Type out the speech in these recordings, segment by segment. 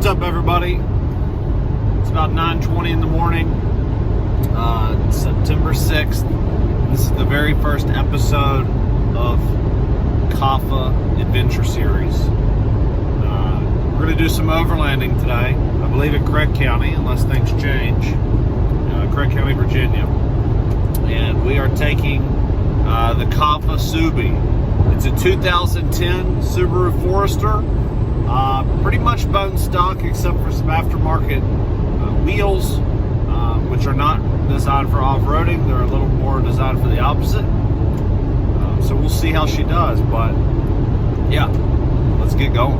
What's up, everybody? It's about 9:20 in the morning, September 6th. This is the very first episode of Cafa Adventure Series. We're going to do some overlanding today, I believe in Craig County, unless things change. Craig County, Virginia. And we are taking the Cafa Subi. It's a 2010 Subaru Forester. Pretty much bone stock except for some aftermarket wheels, which are not designed for off-roading. They're a little more designed for the opposite. So we'll see how she does, but yeah, let's get going.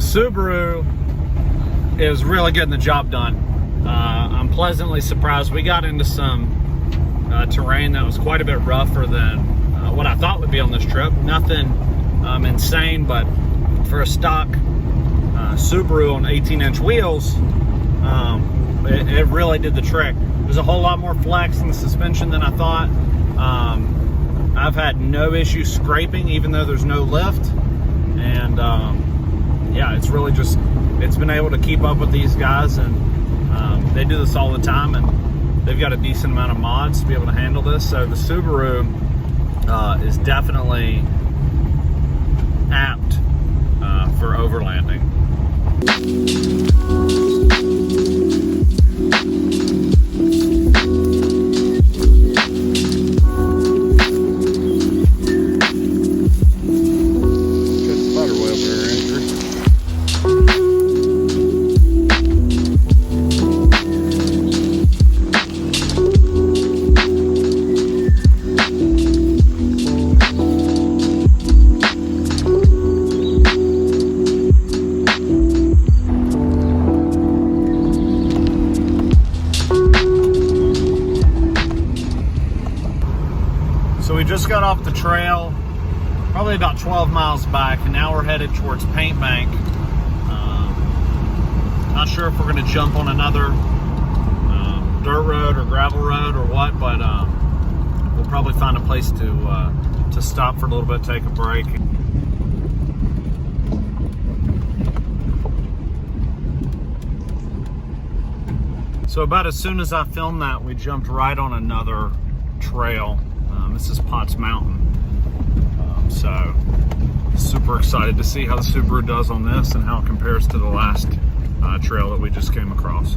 Subaru is really getting the job done. I'm pleasantly surprised. We got into some terrain that was quite a bit rougher than what I thought would be on this trip. Nothing insane, but for a stock Subaru on 18-inch wheels, it really did the trick. There's a whole lot more flex in the suspension than I thought. I've had no issue scraping, even though there's no lift. And yeah, it's really just, it's been able to keep up with these guys, and they do this all the time, and they've got a decent amount of mods to be able to handle this. So the Subaru is definitely apt for overlanding. So we just got off the trail, probably about 12 miles back, and now we're headed towards Paint Bank. Not sure if we're going to jump on another dirt road or gravel road or what, but we'll probably find a place to stop for a little bit, take a break. So about as soon as I filmed that, we jumped right on another trail. This is Potts Mountain. So super excited to see how the Subaru does on this and how it compares to the last trail that we just came across.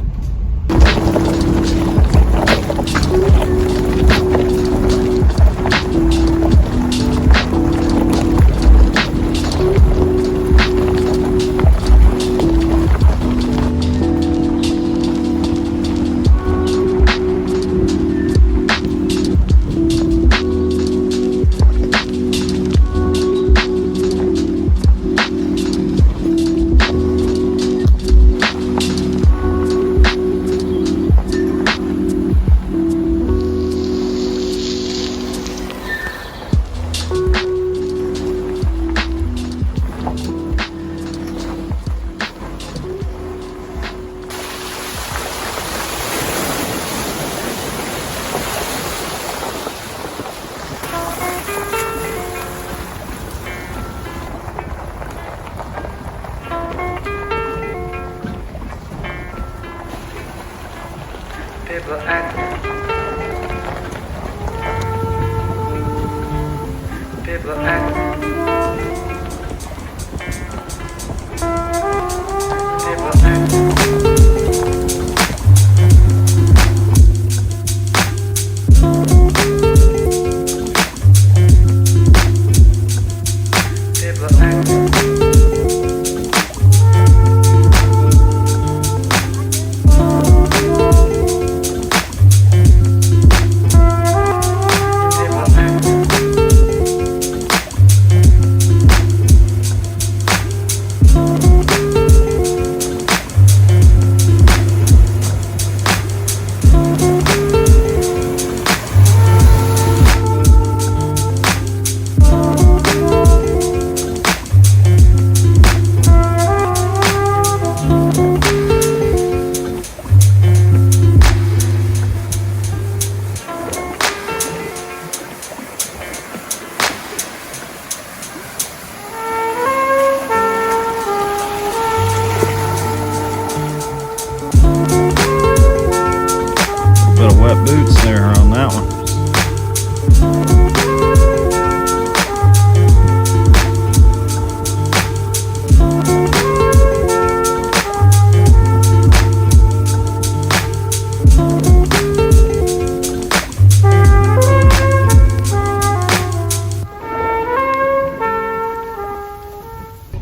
Wet boots there on that one.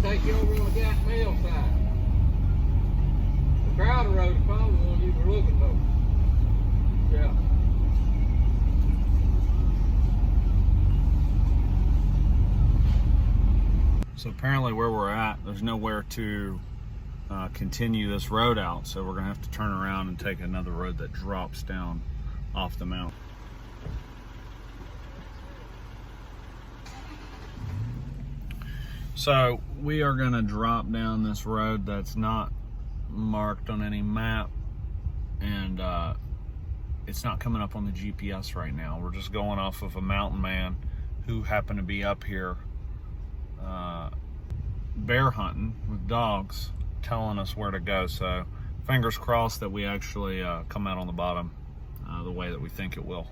Take you over on the gas mill side. The Crowder Road is probably the one you were looking for. Yeah. So apparently where we're at, there's nowhere to continue this road out, so we're gonna have to turn around and take another road that drops down off the mountain. So we are gonna drop down this road that's not marked on any map, and it's not coming up on the GPS right now. We're just going off of a mountain man who happened to be up here bear hunting with dogs, telling us where to go. So fingers crossed that we actually come out on the bottom the way that we think it will.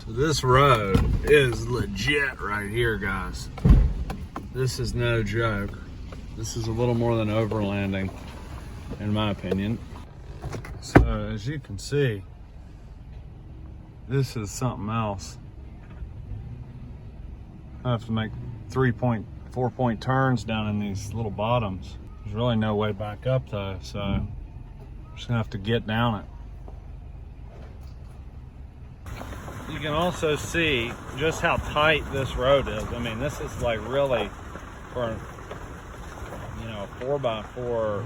So this road is legit right here, guys. This is no joke. This is a little more than overlanding, in my opinion. So as you can see, this is something else. I have to make 4-point turns down in these little bottoms. There's really no way back up though, so I'm just gonna have to get down it. You can also see just how tight this road is. I mean, this is like really for, you know, 4x4,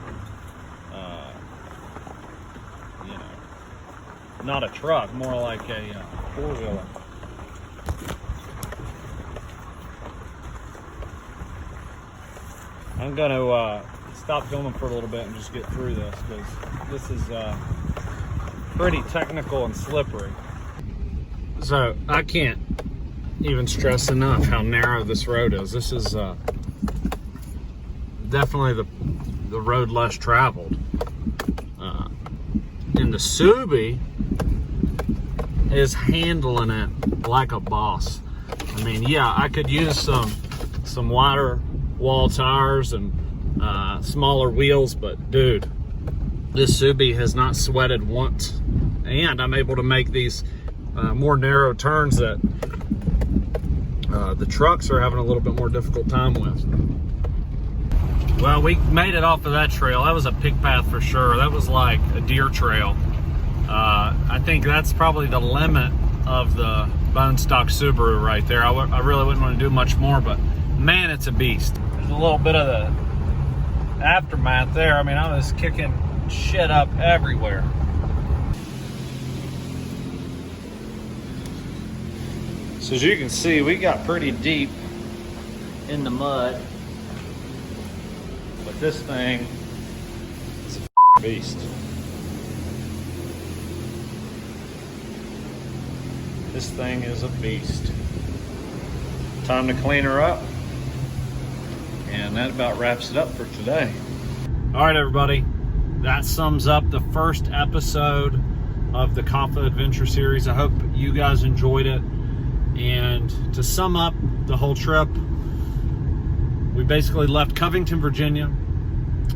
you know, not a truck, more like a four-wheeler. I'm gonna stop filming for a little bit and just get through this, because this is pretty technical and slippery. So I can't even stress enough how narrow this road is. This is definitely the road less traveled. And the Subi is handling it like a boss. I mean, yeah, I could use some wider wall tires and smaller wheels, but dude, this Subi has not sweated once. And I'm able to make these more narrow turns that the trucks are having a little bit more difficult time with. Well, we made it off of that trail. That was a pig path for sure. That was like a deer trail. I think that's probably the limit of the bone stock Subaru right there. I really wouldn't want to do much more, but man, it's a beast. There's a little bit of the aftermath there. I mean, I was kicking shit up everywhere. So as you can see, we got pretty deep in the mud, but this thing is a beast. This thing is a beast. Time to clean her up, and that about wraps it up for today. All right, everybody, that sums up the first episode of the Cafa Adventure Series. I hope you guys enjoyed it. And to sum up the whole trip, we basically left Covington, Virginia,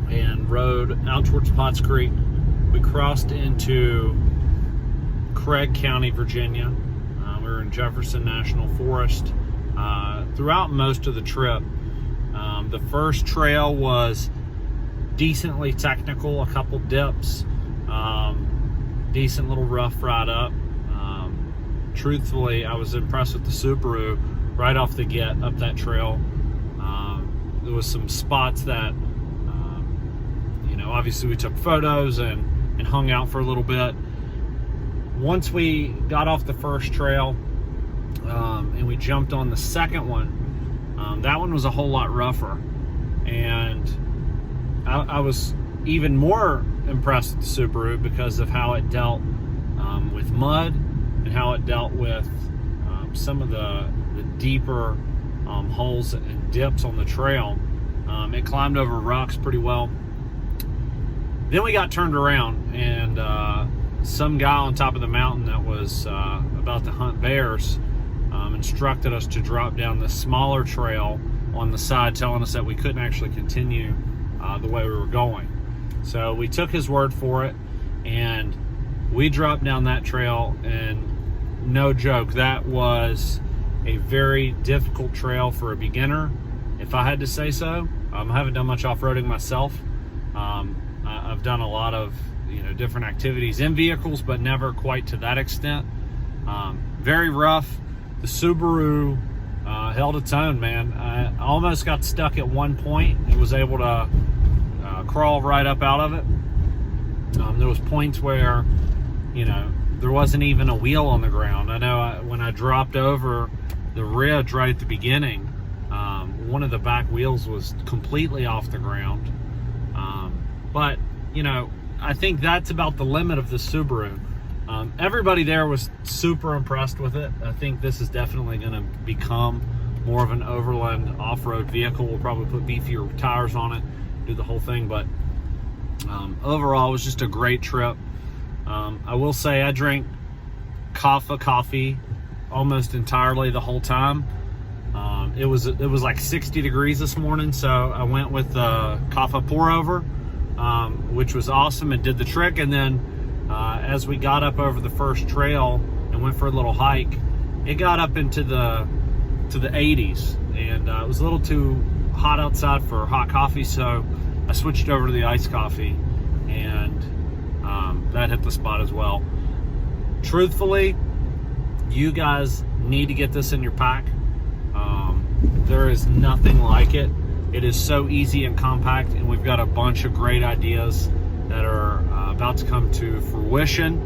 and rode out towards Potts Creek. We crossed into Craig County, Virginia. We were in Jefferson National Forest throughout most of the trip. The first trail was decently technical, a couple dips, decent little rough ride up. Truthfully, I was impressed with the Subaru right off the get up that trail. There was some spots that, you know, obviously we took photos and hung out for a little bit. Once we got off the first trail and we jumped on the second one, that one was a whole lot rougher. And I was even more impressed with the Subaru because of how it dealt with mud, and how it dealt with some of the deeper holes and dips on the trail. It climbed over rocks pretty well. Then we got turned around, and some guy on top of the mountain that was about to hunt bears instructed us to drop down the smaller trail on the side, telling us that we couldn't actually continue the way we were going. So we took his word for it, and we dropped down that trail, and no joke, that was a very difficult trail for a beginner. if I had to say so. I haven't done much off-roading myself. I've done a lot of different activities in vehicles, but never quite to that extent. Very rough. The Subaru held its own, man. I almost got stuck at one point. It was able to crawl right up out of it. There was points where there wasn't even a wheel on the ground. I know when I dropped over the ridge right at the beginning, one of the back wheels was completely off the ground. But I think that's about the limit of the Subaru. Everybody there was super impressed with it. I think this is definitely going to become more of an overland off-road vehicle. We'll probably put beefier tires on it, do the whole thing, but overall it was just a great trip. I will say I drank Cafa coffee almost entirely the whole time. It was like 60 degrees this morning, so I went with Cafa pour over, which was awesome and did the trick. And then as we got up over the first trail and went for a little hike, it got up into the 80s, and it was a little too hot outside for hot coffee, so I switched over to the iced coffee, and that hit the spot as well. Truthfully, you guys need to get this in your pack. There is nothing like it. It is so easy and compact, and we've got a bunch of great ideas that are about to come to fruition,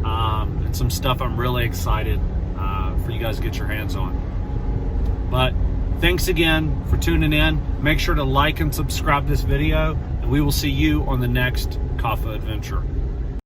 and some stuff I'm really excited for you guys to get your hands on. But thanks again for tuning in. Make sure to like and subscribe this video, and we will see you on the next Cafa Adventure.